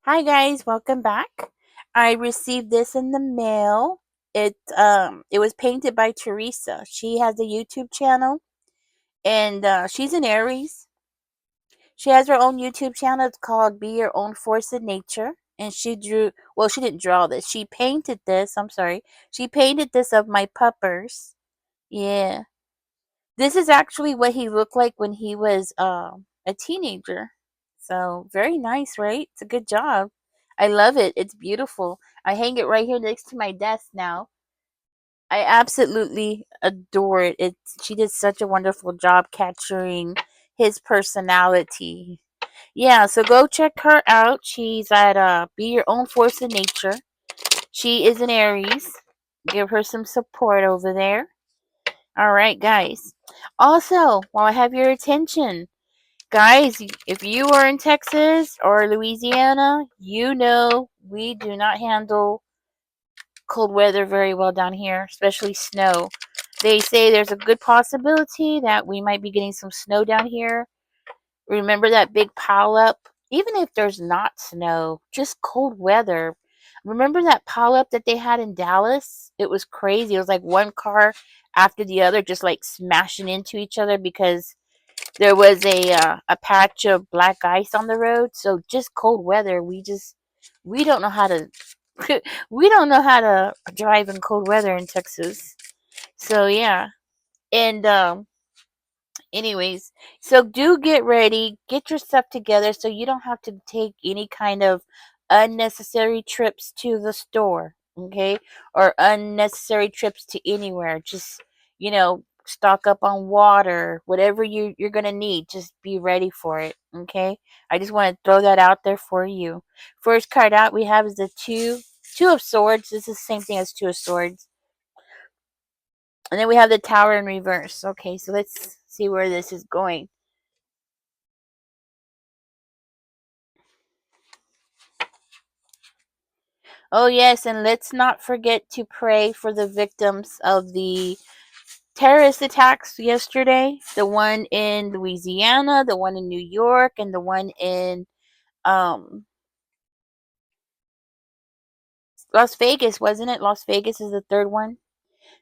Hi guys, welcome back. I received this in the mail. It was painted by Teresa. She has a YouTube channel and she's an Aries. She has her own YouTube channel. It's called Be Your Own Force in Nature. And she didn't draw this. She painted this. I'm sorry. She painted this of my puppers. Yeah. This is actually what he looked like when he was a teenager. So very nice, right? It's a good job. I love it. It's beautiful. I hang it right here next to my desk now. I absolutely adore it. She did such a wonderful job capturing his personality. Yeah, so go check her out. She's at Be Your Own Force in Nature. She is an Aries. Give her some support over there. All right, guys. Also, while I have your attention, guys, if you are in Texas or Louisiana, you know we do not handle cold weather very well down here, especially snow. They say there's a good possibility that we might be getting some snow down here. Remember that big pile up? Even if there's not snow, just cold weather. Remember that pile up that they had in Dallas? It was crazy. It was like one car after the other just like smashing into each other because there was a patch of black ice on the road. So just cold weather. We don't know how to we don't know how to drive in cold weather in Texas. So yeah. And anyways, so do get ready, get your stuff together so you don't have to take any kind of unnecessary trips to the store, okay? Or unnecessary trips to anywhere. Just, stock up on water, whatever you're going to need, just be ready for it, okay? I just want to throw that out there for you. First card out we have is the two of swords. This is the same thing as two of swords. And then we have the tower in reverse. Okay, so let's see where this is going. Oh, yes, and let's not forget to pray for the victims of the terrorist attacks yesterday. The one in Louisiana, the one in New York, and the one in um, Las Vegas, wasn't it? Las Vegas is the third one.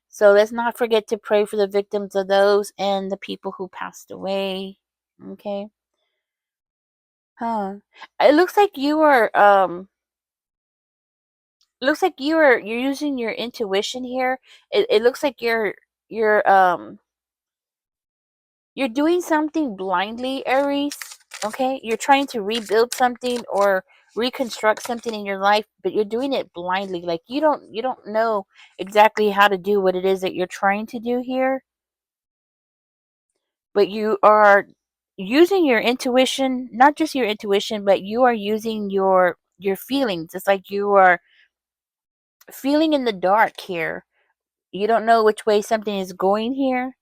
So let's not forget to pray for the victims of those and the people who passed away. Okay. Huh. It looks like you're using your intuition here. It looks like you're doing something blindly, Aries. Okay? You're trying to rebuild something or reconstruct something in your life, but you're doing it blindly. Like you don't know exactly how to do what it is that you're trying to do here, but you are using your intuition, not just your intuition, but you are using your feelings. It's like you are feeling in the dark here. You don't know which way something is going here.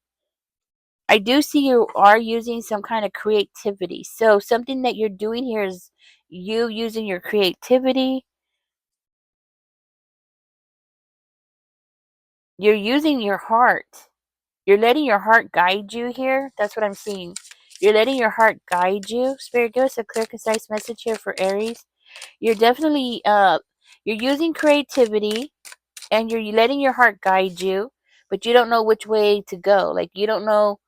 I do see you are using some kind of creativity. So something that you're doing here is you using your creativity. You're using your heart. You're letting your heart guide you here. That's what I'm seeing. You're letting your heart guide you. Spirit, give us a clear, concise message here for Aries. You're definitely you're using creativity and you're letting your heart guide you, but you don't know which way to go. Like you don't know,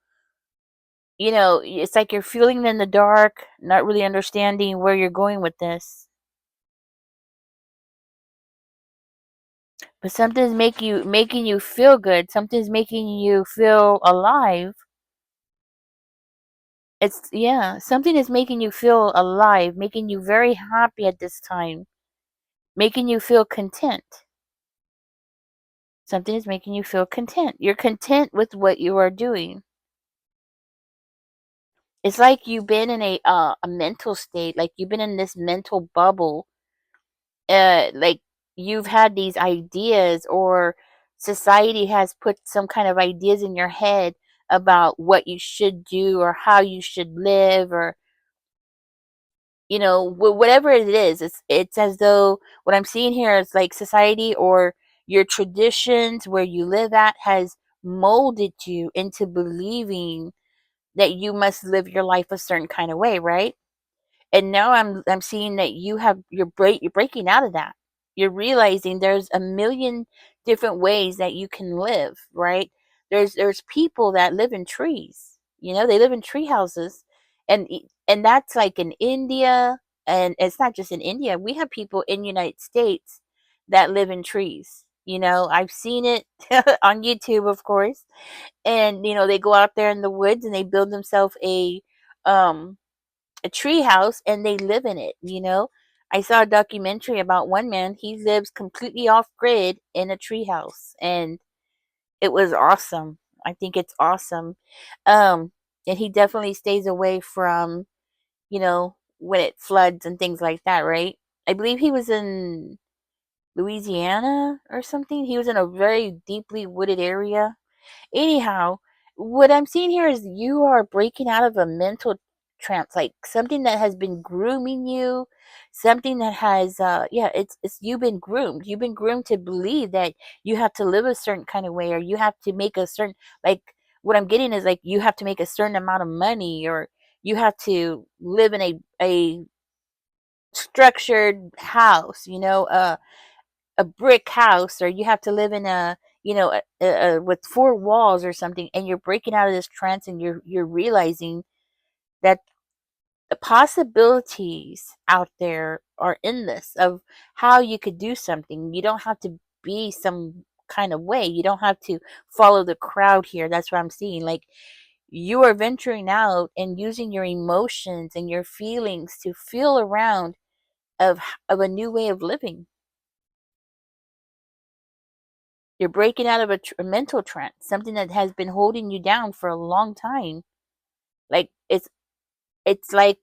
it's like you're feeling in the dark, not really understanding where you're going with this. But something's making you feel good. Something's making you feel alive. Something is making you feel alive, making you very happy at this time, making you feel content. Something is making you feel content. You're content with what you are doing. It's like you've been in a mental state, like you've been in this mental bubble, like you've had these ideas or society has put some kind of ideas in your head about what you should do or how you should live or whatever it is. It's as though what I'm seeing here is like society or your traditions where you live at has molded you into believing that you must live your life a certain kind of way, right? And now I'm seeing that you're breaking out of that. You're realizing there's a million different ways that you can live, right? There's people that live in trees. They live in tree houses, and that's like in India, and it's not just in India. We have people in the United States that live in trees. I've seen it on YouTube, of course, and they go out there in the woods and they build themselves um a tree house and they live in it. I saw a documentary about one man. He lives completely off grid in a tree house, and it was awesome. I think it's awesome. um and he definitely stays away from when it floods and things like that, right? I believe he was in Louisiana or something. He was in a very deeply wooded area. Anyhow, what I'm seeing here is you are breaking out of a mental trance, like something that has been grooming you, something that has, yeah, it's you've been groomed. You've been groomed to believe that you have to live a certain kind of way, or you have to make a certain, like, what I'm getting is like you have to make a certain amount of money, or you have to live in a structured house, a brick house, or you have to live in with four walls or something, and you're breaking out of this trance, and you're realizing that the possibilities out there are endless of how you could do something. You don't have to be some kind of way. You don't have to follow the crowd here. That's what I'm seeing. Like, you are venturing out and using your emotions and your feelings to feel around of a new way of living. You're breaking out of a mental trance, something that has been holding you down for a long time. Like, it's like,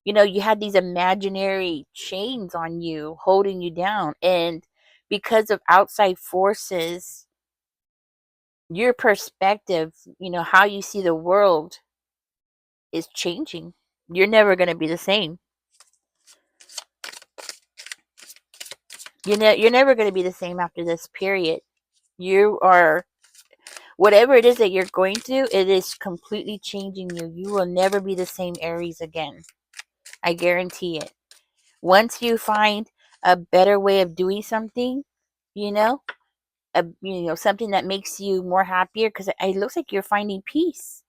you had these imaginary chains on you holding you down, and because of outside forces, your perspective, how you see the world is changing. You're never going to be the same. You're never going to be the same after this period. You are, whatever it is that you're going through, it is completely changing you. You will never be the same Aries again. I guarantee it. Once you find a better way of doing something, you know, something that makes you more happier, because it looks like you're finding peace.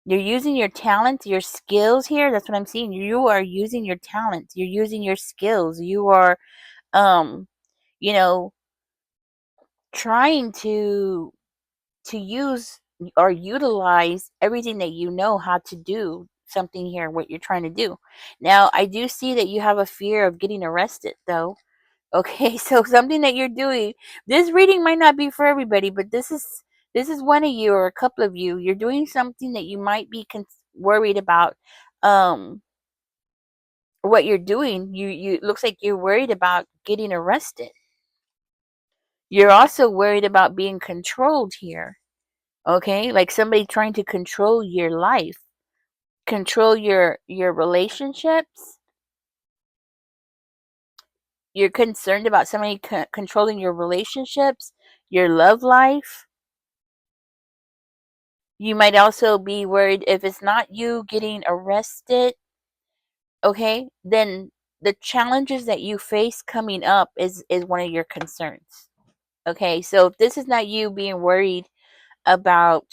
You're using your talents, your skills here. That's what I'm seeing. You are using your talents. You're using your skills. You are, um, you know, trying to use or utilize everything that you know how to do something here, what you're trying to do. Now, I do see that you have a fear of getting arrested, though. Okay, so something that you're doing, this reading might not be for everybody, but this is one of you or a couple of you. You're doing something that you might be worried about. Um, what you're doing, you it looks like you're worried about getting arrested. You're also worried about being controlled here. Okay, like somebody trying to control your life, control your relationships. You're concerned about somebody controlling your relationships, your love life. You might also be worried if it's not you getting arrested, okay, then the challenges that you face coming up is one of your concerns. Okay, so if this is not you being worried about,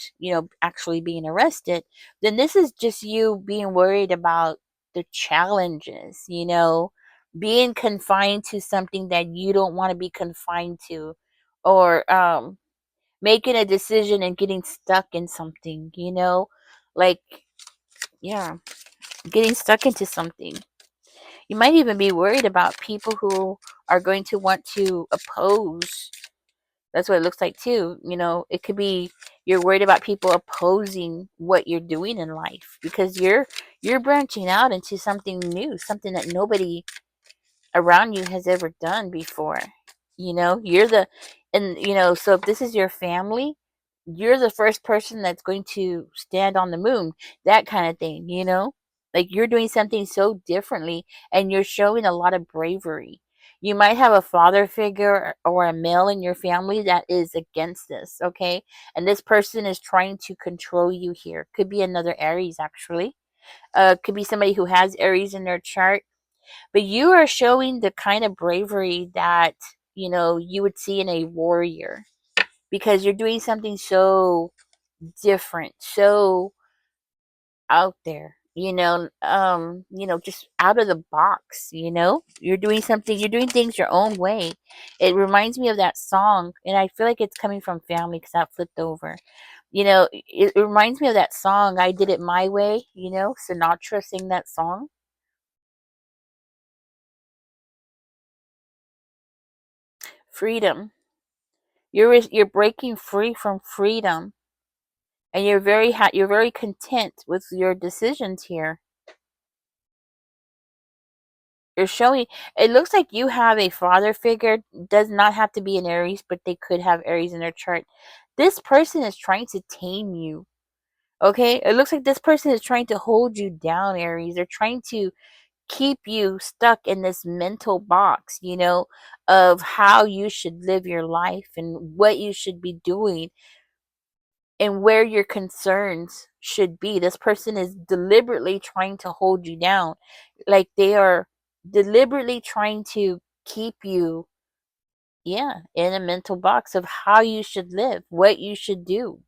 actually being arrested, then this is just you being worried about the challenges, being confined to something that you don't want to be confined to, or making a decision and getting stuck in something, like, yeah, getting stuck into something. You might even be worried about people who are going to want to oppose. That's what it looks like too. It could be you're worried about people opposing what you're doing in life, because you're branching out into something new, something that nobody around you has ever done before. You're the, and so if this is your family, you're the first person that's going to stand on the moon, that kind of thing, like you're doing something so differently, and you're showing a lot of bravery. You might have a father figure or a male in your family that is against this, okay? And this person is trying to control you here. Could be another Aries, actually. Could be somebody who has Aries in their chart, but you are showing the kind of bravery that, you would see in a warrior, because you're doing something so different, so out there, just out of the box, you're doing something, you're doing things your own way. It reminds me of that song, and I feel like it's coming from family because that flipped over. It reminds me of that song, I Did It My Way. Sinatra sing that song. Freedom. You're breaking free from freedom, and you're very content with your decisions here. You're showing, it looks like you have a father figure. Does not have to be an Aries, but they could have Aries in their chart. This person is trying to tame you. Okay, it looks like this person is trying to hold you down, Aries. They're trying to keep you stuck in this mental box, of how you should live your life and what you should be doing and where your concerns should be. This person is deliberately trying to hold you down. Like they are deliberately trying to keep you, yeah, in a mental box of how you should live, what you should do,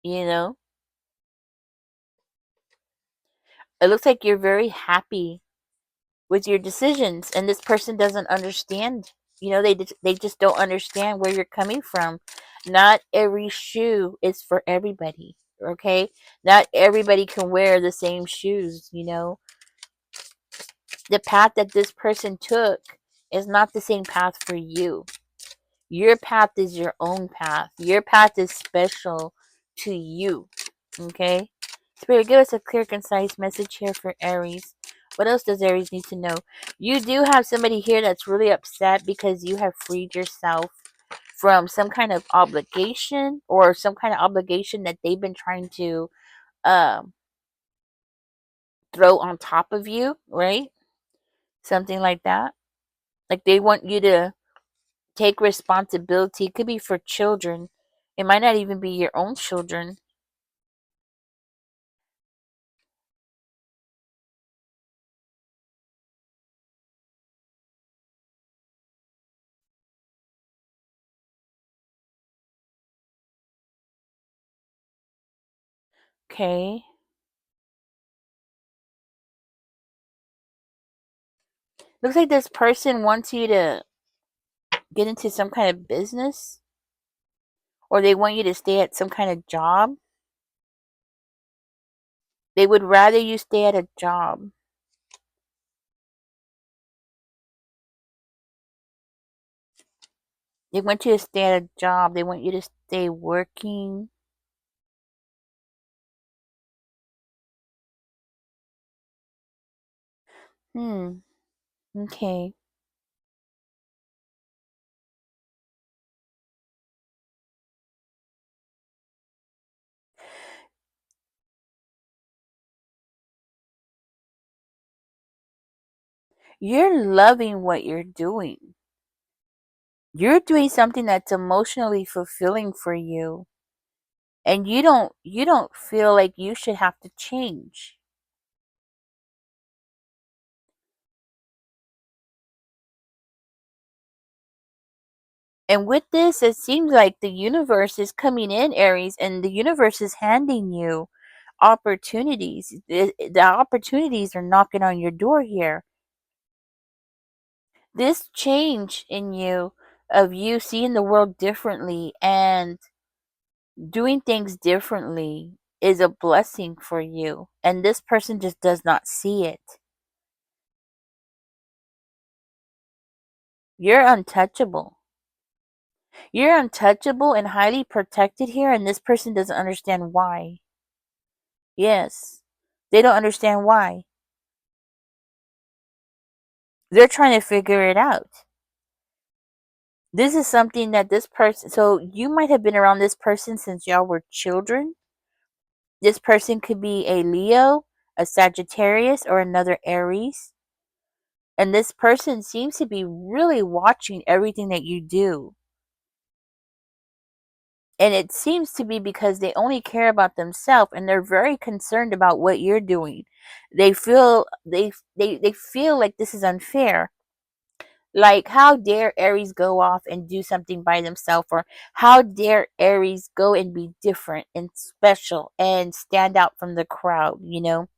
you know? It looks like you're very happy with your decisions, and this person doesn't understand. They just don't understand where you're coming from. Not every shoe is for everybody. Okay, not everybody can wear the same shoes. The path that this person took is not the same path for you. Your path is your own path. Your path is special to you. Okay? Spirit, give us a clear, concise message here for Aries. What else does Aries need to know? You do have somebody here that's really upset because you have freed yourself from some kind of obligation, or some kind of obligation that they've been trying to um, throw on top of you, right? Something like that. Like they want you to take responsibility. It could be for children. It might not even be your own children. Okay. Looks like this person wants you to get into some kind of business, or they want you to stay at some kind of job. They would rather you stay at a job. They want you to stay at a job. They want you to stay working. Hmm. Okay. You're loving what you're doing. You're doing something that's emotionally fulfilling for you. And you don't feel like you should have to change. And with this, it seems like the universe is coming in, Aries, and the universe is handing you opportunities. The opportunities are knocking on your door here. This change in you, of you seeing the world differently and doing things differently, is a blessing for you. And this person just does not see it. You're untouchable. You're untouchable and highly protected here, and this person doesn't understand why. Yes. They don't understand why. They're trying to figure it out. This is something that this person, so you might have been around this person since y'all were children. This person could be a Leo, a Sagittarius, or another Aries. And this person seems to be really watching everything that you do. And it seems to be because they only care about themselves and they're very concerned about what you're doing. They feel like this is unfair. Like, how dare Aries go off and do something by themselves, or how dare Aries go and be different and special and stand out from the crowd, you know?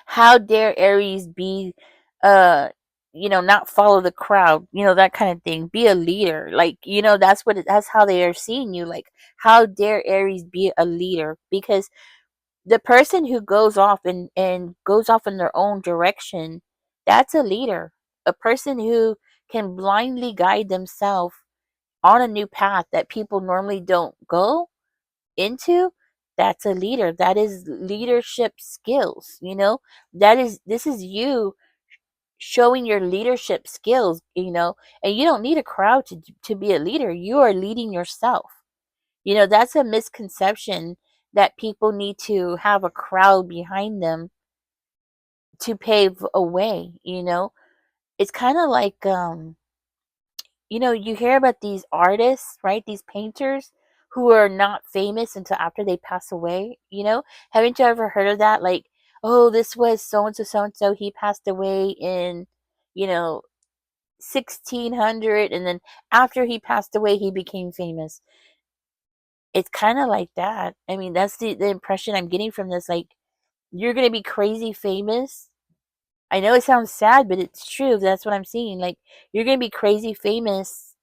How dare Aries be uh not follow the crowd, that kind of thing. Be a leader. Like, that's how they are seeing you. Like, how dare Aries be a leader? Because the person who goes off and goes off in their own direction, that's a leader. A person who can blindly guide themselves on a new path that people normally don't go into, that's a leader. That is leadership skills, this is you showing your leadership skills, and you don't need a crowd to be a leader. You are leading yourself. That's a misconception, that people need to have a crowd behind them to pave a way. It's kind of like, you hear about these artists, right? These painters who are not famous until after they pass away. Haven't you ever heard of that? Like, oh, this was so and so, so and so. He passed away in, you know, 1600, and then after he passed away, he became famous. It's kind of like that. I mean, that's the impression I'm getting from this. Like, you're gonna be crazy famous. I know it sounds sad, but it's true. That's what I'm seeing. Like, you're gonna be crazy famous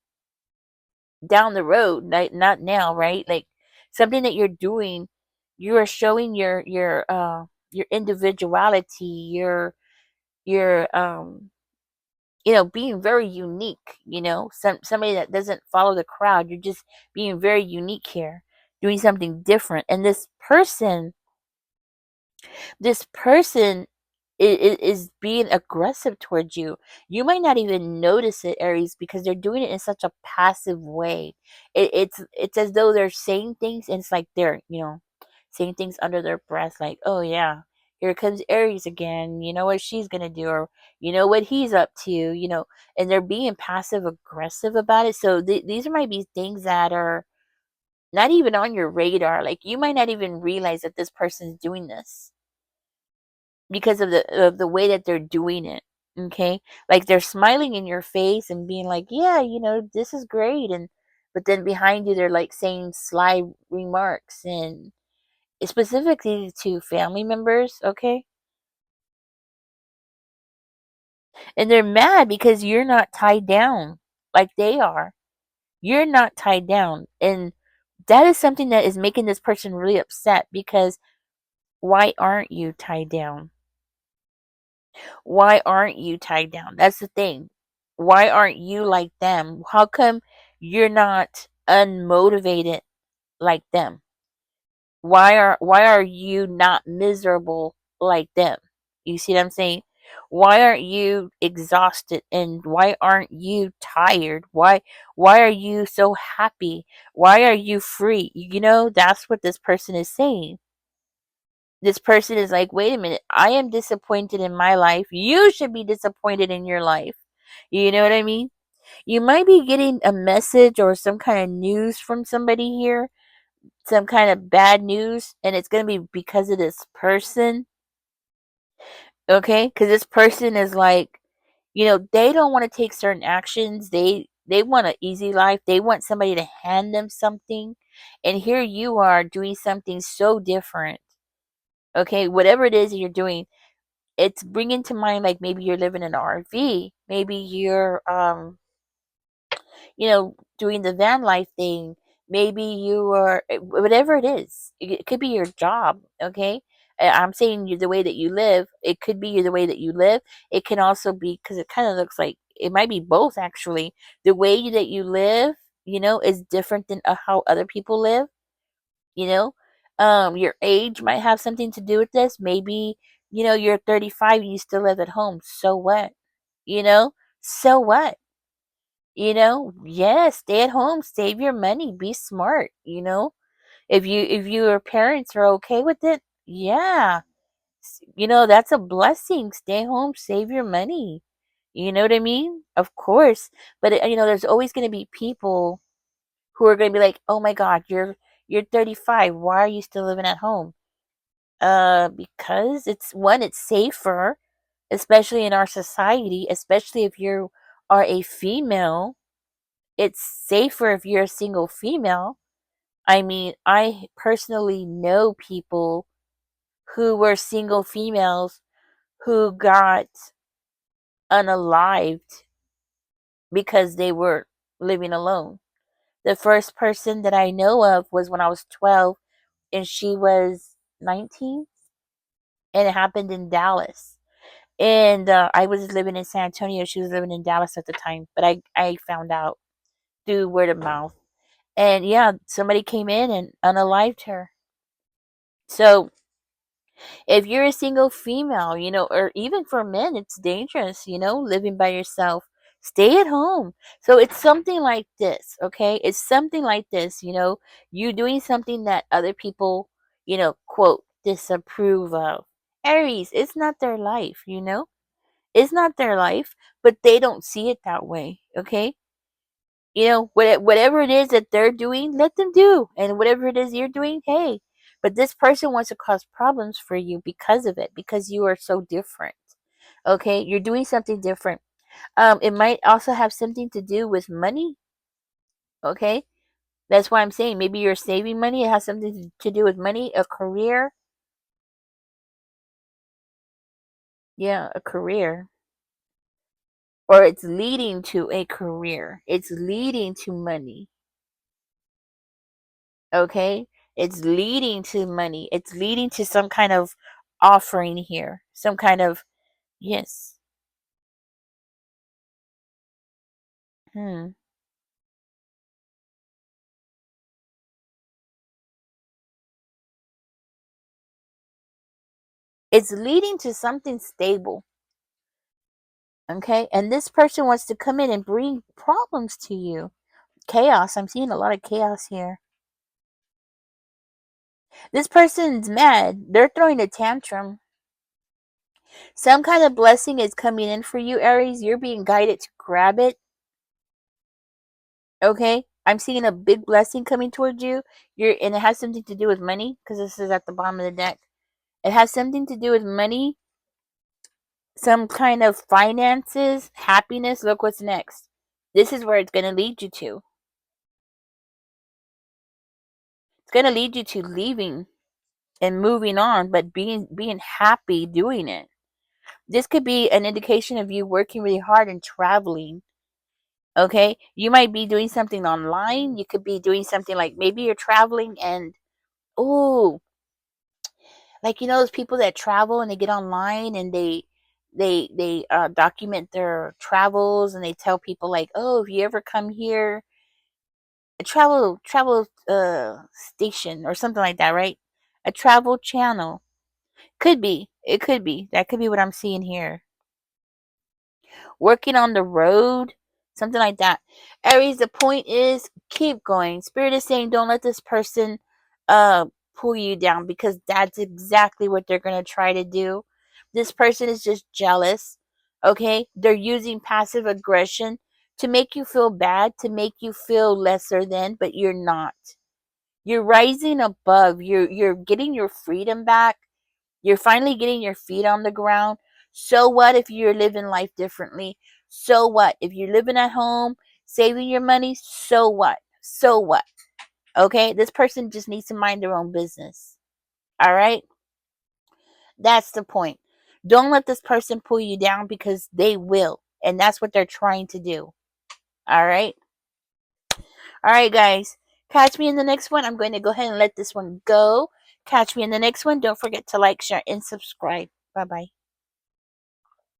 down the road, not now, right? Like, something that you're doing, you are showing your individuality, your being very unique. Somebody that doesn't follow the crowd. You're just being very unique here, doing something different. And this person is being aggressive towards you. You might not even notice it, Aries, because they're doing it in such a passive way. It's as though they're saying things, and it's like they're saying things under their breath, like, "Oh yeah, here comes Aries again. You know what she's gonna do, or you know what he's up to." And they're being passive aggressive about it. So these might be things that are not even on your radar. Like, you might not even realize that this person's doing this because of the way that they're doing it. Okay, like, they're smiling in your face and being like, "Yeah, this is great," and but then behind you, they're like saying sly remarks, and specifically to family members. Okay, and they're mad because you're not tied down like they are. You're not tied down, and that is something that is making this person really upset. Because why aren't you tied down? Why aren't you tied down? That's the thing. Why aren't you like them? How come you're not unmotivated like them? Why are you not miserable like them? You see what I'm saying? Why aren't you exhausted, and why aren't you tired? Why are you so happy? Why are you free? That's what this person is saying. This person is like, wait a minute, I am disappointed in my life. You should be disappointed in your life. You know what I mean? You might be getting a message or some kind of news from somebody here, some kind of bad news, and it's going to be because of this person. Okay? Because this person is like, they don't want to take certain actions. They want an easy life. They want somebody to hand them something. And here you are doing something so different. Okay? Whatever it is that you're doing, it's bringing to mind, like, maybe you're living in an RV, maybe you're doing the van life thing, maybe you are whatever it is. It could be your job. Okay, I'm saying the way that you live. It could be the way that you live. It can also be, because it kind of looks like it might be both, actually. The way that you live, is different than how other people live. you know your age might have something to do with this. Maybe you're 35 and you still live at home. So what? you know so what? Yes, stay at home, save your money, be smart. If your parents are okay with it, yeah. That's a blessing. Stay home, save your money. You know what I mean? Of course. But there's always going to be people who are going to be like, "Oh my God, you're 35. Why are you still living at home?" Because it's safer, especially in our society, especially if you are a female. It's safer if you're a single female. I mean, I personally know people who were single females who got unalived because they were living alone. The first person that I know of was when I was 12 and she was 19, and it happened in Dallas. And I was living in San Antonio. She was living in Dallas at the time, but I found out through word of mouth. And yeah, somebody came in and unalived her. So if you're a single female, or even for men, it's dangerous, living by yourself. Stay at home. So it's something like this, okay? It's something like this, you doing something that other people, quote, disapprove of. Aries, it's not their life, It's not their life, but they don't see it that way, okay? Whatever it is that they're doing, let them do. And whatever it is you're doing, hey. But this person wants to cause problems for you because of it, because you are so different. Okay? You're doing something different. It might also have something to do with money. Okay? That's why I'm saying maybe you're saving money. It has something to do with money, a career. Yeah, a career. Or it's leading to a career. It's leading to money. Okay, it's leading to money, it's leading to some kind of offering here, some kind of, yes. hmm. It's leading to something stable. Okay, and this person wants to come in and bring problems to you. Chaos, I'm seeing a lot of chaos here. This person's mad, they're throwing a tantrum. Some kind of blessing is coming in for you, Aries. You're being guided to grab it. Okay, I'm seeing a big blessing coming towards you. And it has something to do with money, because this is at the bottom of the deck. It has something to do with money, some kind of finances, happiness. Look what's next. This is where it's going to lead you to. It's going to lead you to leaving and moving on, but being happy doing it. This could be an indication of you working really hard and traveling. Okay, you might be doing something online. You could be doing something like maybe you're traveling and, oh, like, those people that travel and they get online and they document their travels, and they tell people like, oh, if you ever come here, a travel station or something like that, right? A travel channel. It could be that could be what I'm seeing here. Working on the road, something like that. Aries, the point is keep going. Spirit is saying don't let this person uh pull you down, because that's exactly what they're going to try to do. This person is just jealous. Okay? They're using passive aggression to make you feel bad, to make you feel lesser than, but you're not. You're rising above. You're getting your freedom back. You're finally getting your feet on the ground. So what if you're living life differently? So what if you're living at home, saving your money? So what? So what? Okay? This person just needs to mind their own business. All right? That's the point. Don't let this person pull you down, because they will. And that's what they're trying to do. All right? All right, guys. Catch me in the next one. I'm going to go ahead and let this one go. Catch me in the next one. Don't forget to like, share, and subscribe. Bye bye.